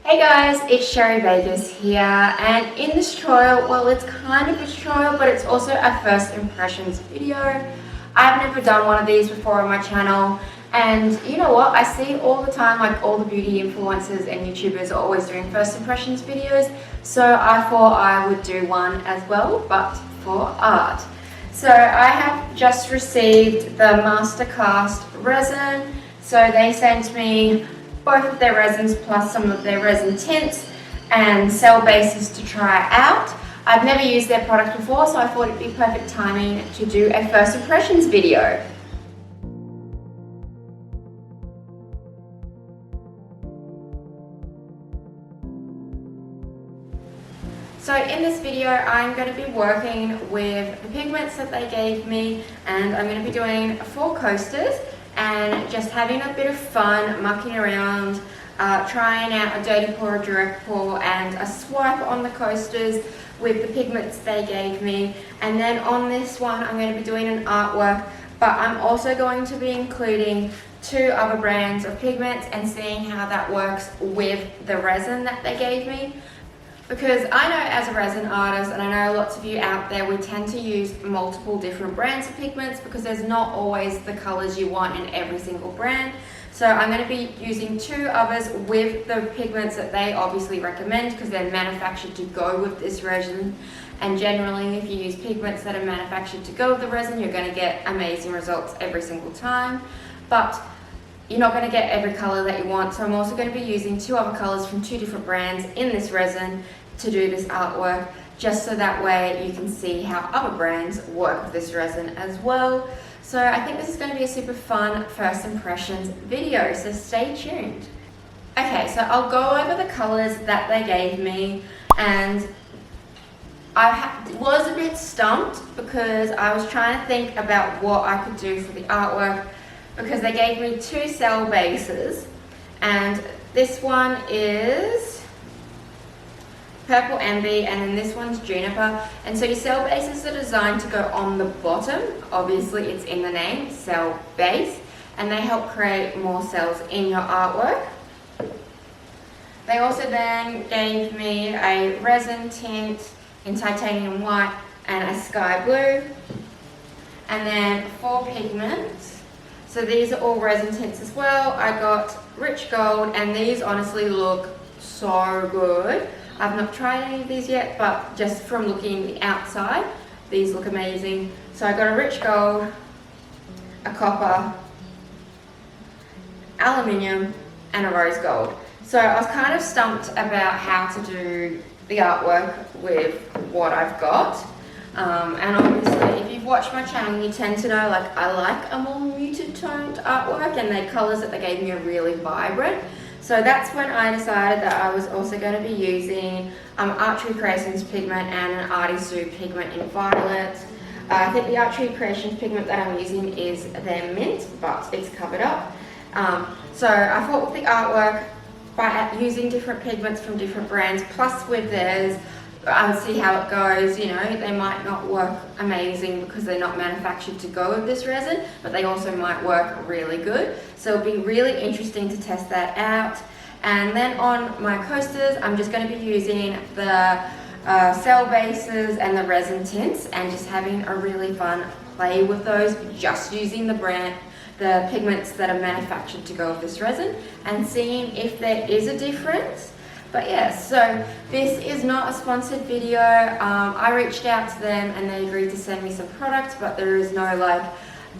Hey guys, it's Sheri here, and in this tutorial, well, it's kind of a tutorial, but it's also a first impressions video. I've never done one of these before on my channel, and you know what, I see all the time, like all the beauty influencers and YouTubers are always doing first impressions videos, so I thought I would do one as well, but for art. So I have just received the Mastercast resin, so they sent me both of their resins plus some of their resin tints and cell bases to try out. I've never used their product before, so I thought it'd be perfect timing to do a first impressions video. So in this video, I'm going to be working with the pigments that they gave me, and I'm going to be doing 4 coasters and just having a bit of fun mucking around, trying out a dirty pour, a direct pour, and a swipe on the coasters with the pigments they gave me. And then on this one, I'm going to be doing an artwork, but I'm also going to be including 2 other brands of pigments and seeing how that works with the resin that they gave me. Because I know as a resin artist, and I know lots of you out there, we tend to use multiple different brands of pigments because there's not always the colors you want in every single brand. So I'm going to be using 2 others with the pigments that they obviously recommend because they're manufactured to go with this resin. And generally, if you use pigments that are manufactured to go with the resin, you're going to get amazing results every single time. But you're not going to get every color that you want, so I'm also going to be using 2 other colors from 2 different brands in this resin to do this artwork, just so that way you can see how other brands work with this resin as well. So I think this is going to be a super fun first impressions video, so stay tuned. Okay, so I'll go over the colors that they gave me, and I was a bit stumped because I was trying to think about what I could do for the artwork, because they gave me 2 cell bases, and this one is purple envy and then this one's juniper. And so your cell bases are designed to go on the bottom, obviously it's in the name, cell base, and they help create more cells in your artwork. They also then gave me a resin tint in titanium white and a sky blue, and then 4 pigments. So these are all resin tints as well. I got rich gold, and these honestly look so good. I've not tried any of these yet, but just from looking the outside, these look amazing. So I got a rich gold, a copper, aluminium, and a rose gold. So I was kind of stumped about how to do the artwork with what I've got. And obviously, if you've watched my channel, you tend to know like I like a more muted toned artwork, and the colours that they gave me are really vibrant. So that's when I decided that I was also going to be using Archery Creations pigment and an Artisu pigment in violet. I think the Archery Creations pigment that I'm using is their mint, but it's covered up. So I thought with the artwork, by using different pigments from different brands, plus with theirs, I would see how it goes. You know, they might not work amazing because they're not manufactured to go with this resin, but they also might work really good. So it'll be really interesting to test that out. And then on my coasters, I'm just going to be using the cell bases and the resin tints and just having a really fun play with those, just using the pigments that are manufactured to go with this resin and seeing if there is a difference. But yeah, so this is not a sponsored video. I reached out to them and they agreed to send me some products, but there is no like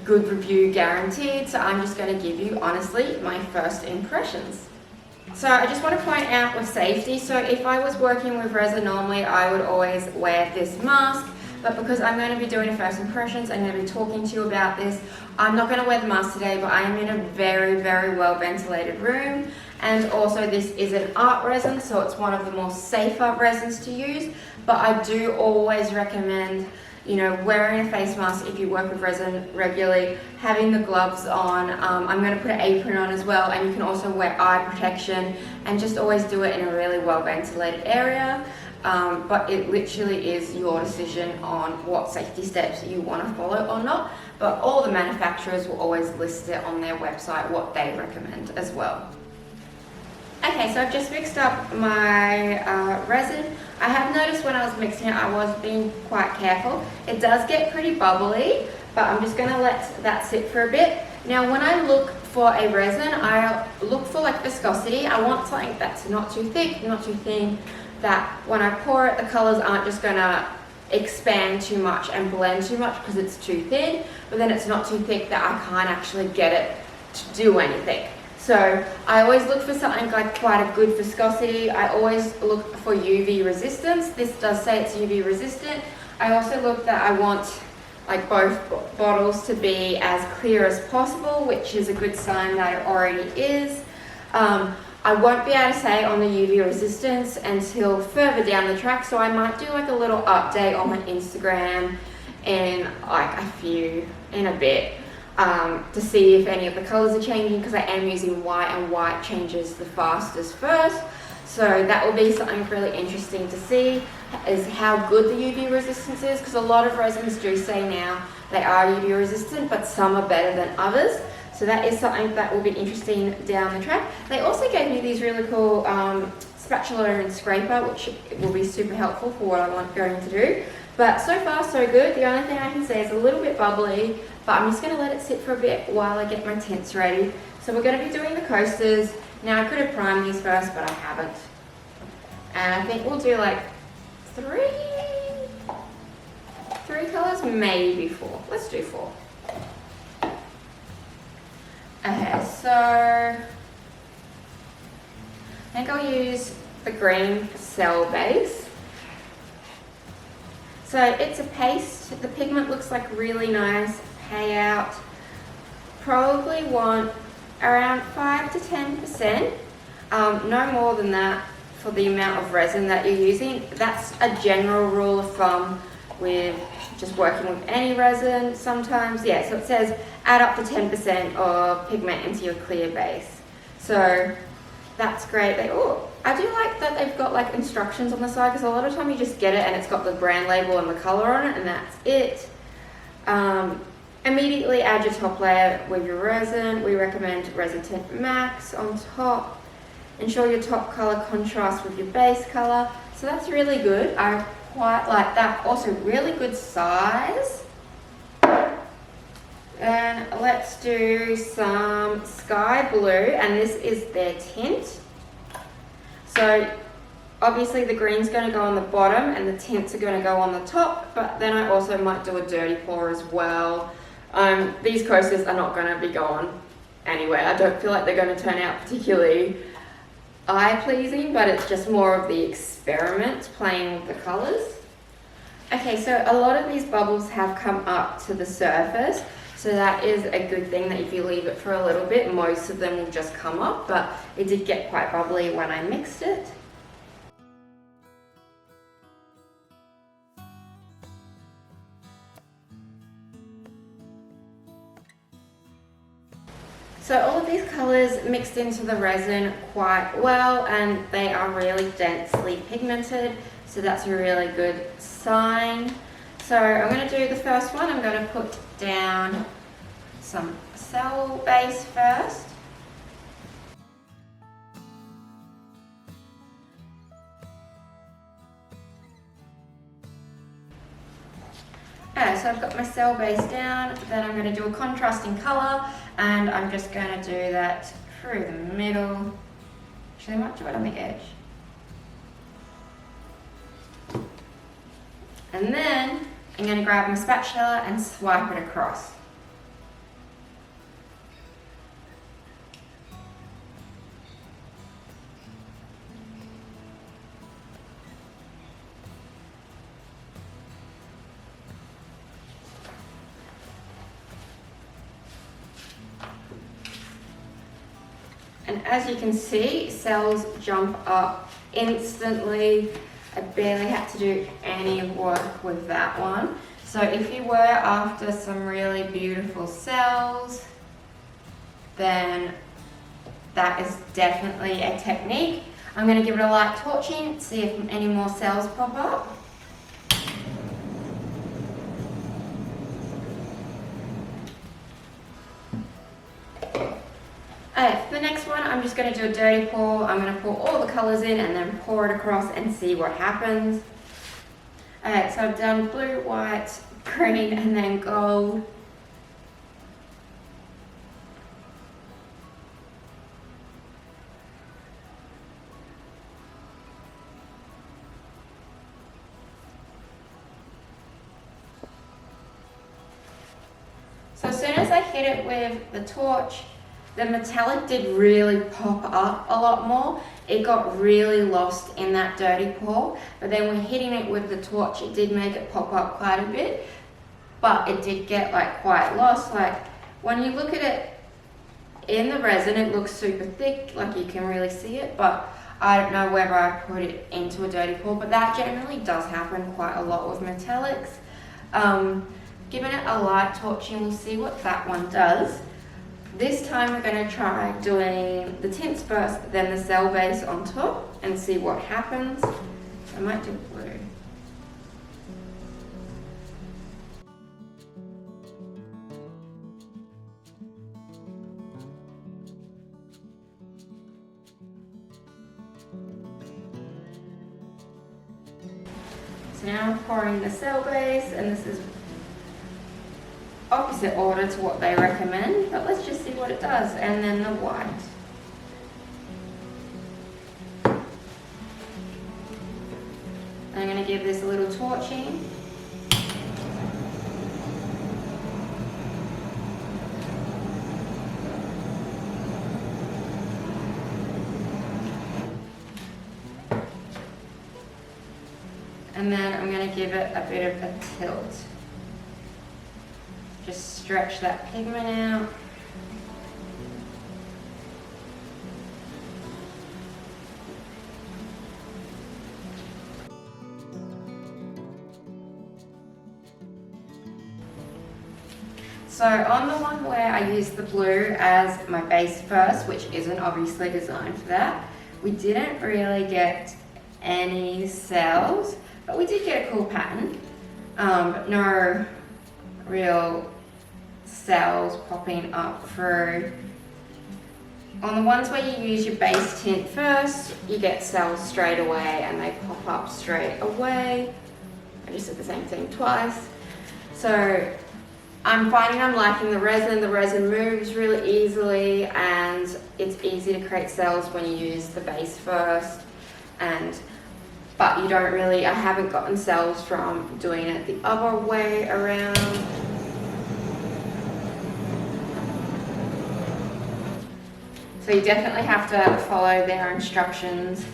good review guaranteed. So I'm just going to give you honestly my first impressions. So I just want to point out with safety. So if I was working with resin normally, I would always wear this mask. But because I'm going to be doing a first impressions, I'm going to be talking to you about this. I'm not going to wear the mask today, but I am in a very, very well ventilated room. And also this is an art resin, so it's one of the more safer resins to use. But I do always recommend, you know, wearing a face mask if you work with resin regularly, having the gloves on. I'm going to put an apron on as well, and you can also wear eye protection, and just always do it in a really well ventilated area. But it literally is your decision on what safety steps you want to follow or not. But all the manufacturers will always list it on their website what they recommend as well. Okay, so I've just mixed up my resin. I have noticed when I was mixing it, I was being quite careful. It does get pretty bubbly, but I'm just gonna let that sit for a bit. Now, when I look for a resin, I look for like viscosity. I want something that's not too thick, not too thin, that when I pour it, the colors aren't just gonna expand too much and blend too much because it's too thin, but then it's not too thick that I can't actually get it to do anything. So I always look for something like quite a good viscosity. I always look for UV resistance. This does say it's UV resistant. I also look that I want like both bottles to be as clear as possible, which is a good sign that it already is. I won't be able to say on the UV resistance until further down the track, so I might do like a little update on my Instagram in a bit to see if any of the colors are changing, because I am using white and white changes the fastest first. So that will be something really interesting to see, is how good the UV resistance is, because a lot of resins do say now they are UV resistant, but some are better than others. So that is something that will be interesting down the track. They also gave me these really cool spatula and scraper, which will be super helpful for what I'm going to do. But so far so good. The only thing I can say is a little bit bubbly, but I'm just going to let it sit for a bit while I get my tints ready. So we're going to be doing the coasters. Now I could have primed these first, but I haven't. And I think we'll do like three colors, maybe four. Let's do four. Okay, so I think I'll use the green cell base. So it's a paste. The pigment looks like really nice payout. Probably want around 5 to 10%. No more than that for the amount of resin that you're using. That's a general rule of thumb with just working with any resin. Sometimes, yeah, so it says add up to 10% of pigment into your clear base. So that's great. I do like that they've got like instructions on the side, because a lot of time you just get it and it's got the brand label and the color on it, and that's it. Immediately add your top layer with your resin. We recommend Resin Tint Max on top. Ensure your top color contrasts with your base color. So that's really good. I quite like that. Also really good size. Then let's do some sky blue, and this is their tint. So obviously the green's going to go on the bottom and the tints are going to go on the top, but then I also might do a dirty pour as well. These coasters are not going to be going anywhere. I don't feel like they're going to turn out particularly eye-pleasing, but it's just more of the experiment playing with the colors. Okay, so a lot of these bubbles have come up to the surface, so that is a good thing, that if you leave it for a little bit, most of them will just come up, but it did get quite bubbly when I mixed it. So all of these colors mixed into the resin quite well, and they are really densely pigmented, so that's a really good sign. So I'm going to do the first one. I'm going to put down some cell base first. So I've got my cell base down, then I'm going to do a contrasting colour, and I'm just going to do that through the middle. Actually, I might do it on the edge. And then I'm going to grab my spatula and swipe it across. And as you can see, cells jump up instantly. I barely had to do any work with that one. So if you were after some really beautiful cells, then that is definitely a technique. I'm going to give it a light torching, see if any more cells pop up. For the next one, I'm just going to do a dirty pour. I'm going to pour all the colours in and then pour it across and see what happens. Okay, so I've done blue, white, green and then gold. So as soon as I hit it with the torch, the metallic did really pop up a lot more. It got really lost in that dirty pour, but then when hitting it with the torch, it did make it pop up quite a bit, but it did get like quite lost. Like when you look at it in the resin, it looks super thick, like you can really see it, but I don't know whether I put it into a dirty pour, but that generally does happen quite a lot with metallics. Giving it a light torching, we'll see what that one does. This time we're going to try doing the tints first, then the cell base on top and see what happens. I might do blue. So now I'm pouring the cell base, and this is opposite order to what they recommend, but let's just see what it does. And then the white. I'm going to give this a little torching. And then I'm going to give it a bit of a tilt. Just stretch that pigment out. So on the one where I used the blue as my base first, which isn't obviously designed for that, we didn't really get any cells, but we did get a cool pattern. But no real cells popping up through. On the ones where you use your base tint first, you get cells straight away and they pop up straight away. I just did the same thing twice. So I'm finding I'm liking the resin. The resin moves really easily and it's easy to create cells when you use the base first. But you don't really, I haven't gotten cells from doing it the other way around. So you definitely have to follow their instructions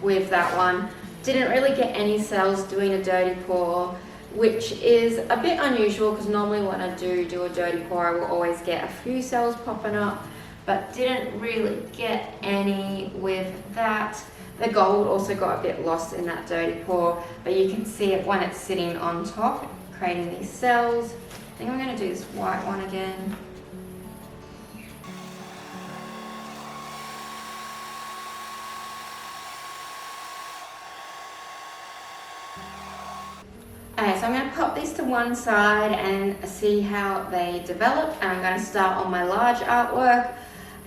with that one. Didn't really get any cells doing a dirty pour, which is a bit unusual because normally when I do a dirty pour, I will always get a few cells popping up, but didn't really get any with that. The gold also got a bit lost in that dirty pour, but you can see it when it's sitting on top, creating these cells. I think I'm going to do this white one again. Okay, so I'm going to pop these to one side and see how they develop, and I'm going to start on my large artwork.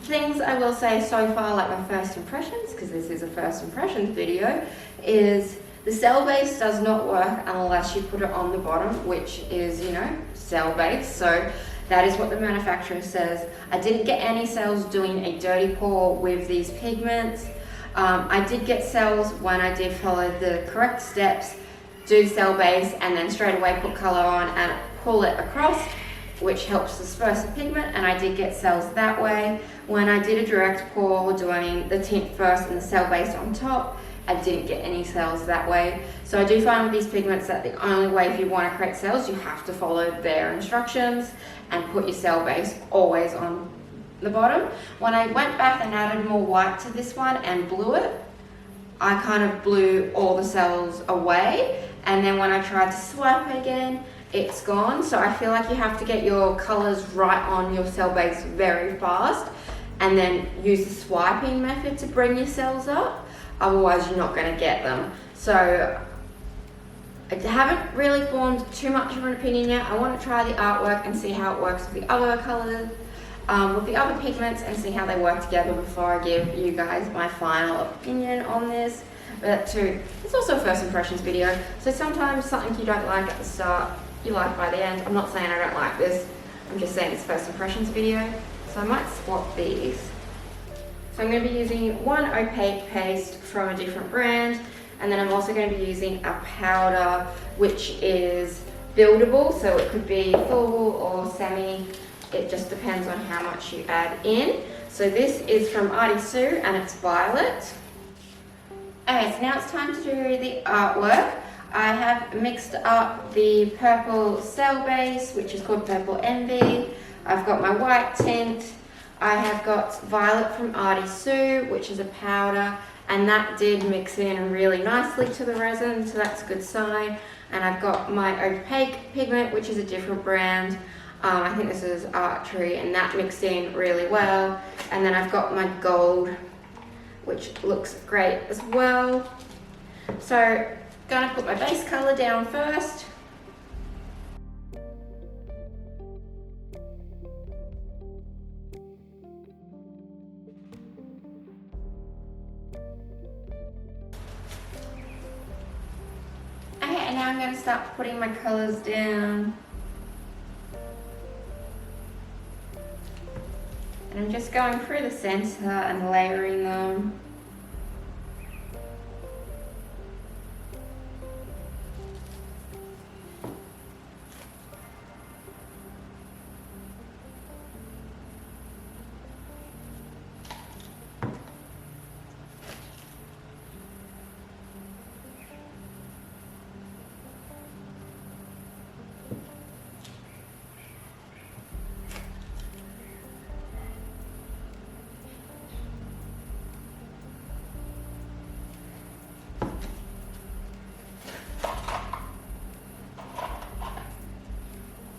Things I will say so far, like my first impressions, because this is a first impressions video, is the cell base does not work unless you put it on the bottom, which is, you know, cell base. So that is what the manufacturer says. I didn't get any cells doing a dirty pour with these pigments. I did get cells when I did follow the correct steps, do cell base, and then straight away put color on and pull it across, which helps disperse the pigment, and I did get cells that way. When I did a direct pour doing the tint first and the cell base on top, I didn't get any cells that way. So I do find with these pigments that the only way if you want to create cells, you have to follow their instructions and put your cell base always on the bottom. When I went back and added more white to this one and blew it, I kind of blew all the cells away, and then when I tried to swipe it again, it's gone. So I feel like you have to get your colors right on your cell base very fast and then use the swiping method to bring your cells up, otherwise you're not going to get them. So I haven't really formed too much of an opinion yet. I want to try the artwork and see how it works with the other colors, with the other pigments and see how they work together before I give you guys my final opinion on this. But too, it's also a first impressions video, so sometimes something you don't like at the start, you like by the end. I'm not saying I don't like this, I'm just saying it's first impressions video. So I might swap these. So I'm going to be using one opaque paste from a different brand, and then I'm also going to be using a powder which is buildable, so it could be full or semi, it just depends on how much you add in. So this is from Artie Sue and it's violet. Okay, so now it's time to do the artwork. I have mixed up the purple cell base, which is called Purple Envy. I've got my white tint. I have got violet from Artie Sue, which is a powder, and that did mix in really nicely to the resin, so that's a good sign. And I've got my opaque pigment, which is a different brand. I think this is Archery, and that mixed in really well. And then I've got my gold, which looks great as well. So, gonna put my base color down first. Okay, and now I'm gonna start putting my colors down. And I'm just going through the center and layering them.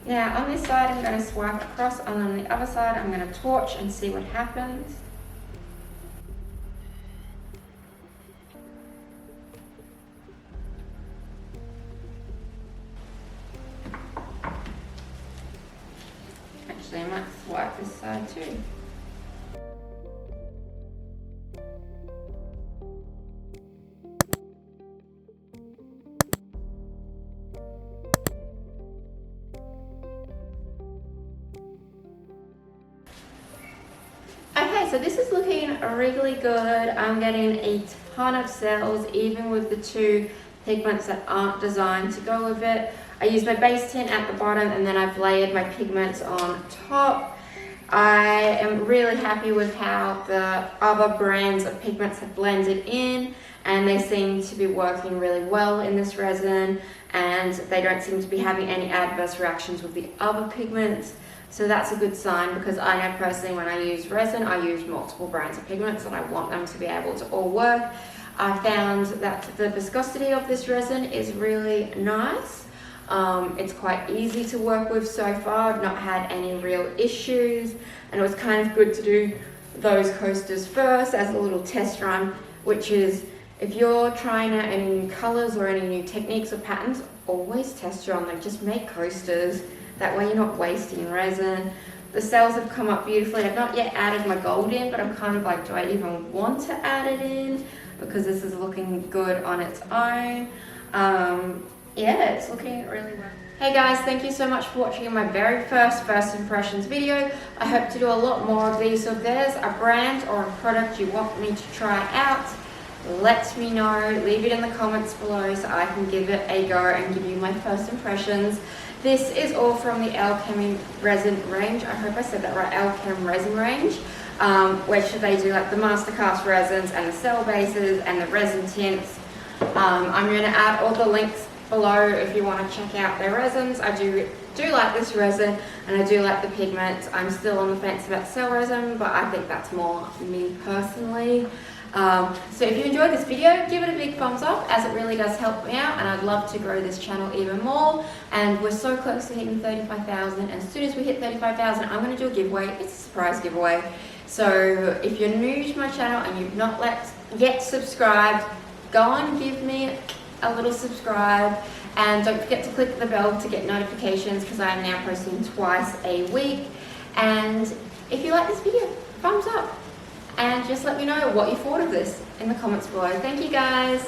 Now on this side I'm going to swipe across, and on the other side I'm going to torch and see what happens. Actually I might swipe this side too. So this is looking really good. I'm getting a ton of cells, even with the two pigments that aren't designed to go with it. I used my base tint at the bottom, and then I've layered my pigments on top. I am really happy with how the other brands of pigments have blended in, and they seem to be working really well in this resin, and they don't seem to be having any adverse reactions with the other pigments. So that's a good sign, because I know personally when I use resin, I use multiple brands of pigments and I want them to be able to all work. I found that the viscosity of this resin is really nice. It's quite easy to work with so far. I've not had any real issues, and it was kind of good to do those coasters first as a little test run, which is, if you're trying out any new colors or any new techniques or patterns, always test your own. Like, just make coasters. That way you're not wasting resin. The cells have come up beautifully. I've not yet added my gold in, but I'm kind of like, do I even want to add it in? Because this is looking good on its own. Yeah, it's looking really well. Hey guys, thank you so much for watching my very first impressions video. I hope to do a lot more of these. So if there's a brand or a product you want me to try out, let me know. Leave it in the comments below so I can give it a go and give you my first impressions. This is all from the Eli-Chem Resin range. I hope I said that right, Eli-Chem Resin range, which they do like the mastercast resins and the cell bases and the resin tints. I'm going to add all the links below if you want to check out their resins. I do like this resin, and I do like the pigment. I'm still on the fence about cell resin, but I think that's more me personally. So if you enjoyed this video, give it a big thumbs up, as it really does help me out, and I'd love to grow this channel even more. And we're so close to hitting 35,000, and as soon as we hit 35,000, I'm going to do a giveaway. It's a surprise giveaway. So if you're new to my channel and you've not yet subscribed, go on, give me a little subscribe, and don't forget to click the bell to get notifications, because I am now posting twice a week. And if you like this video, thumbs up. And just let me know what you thought of this in the comments below. Thank you guys.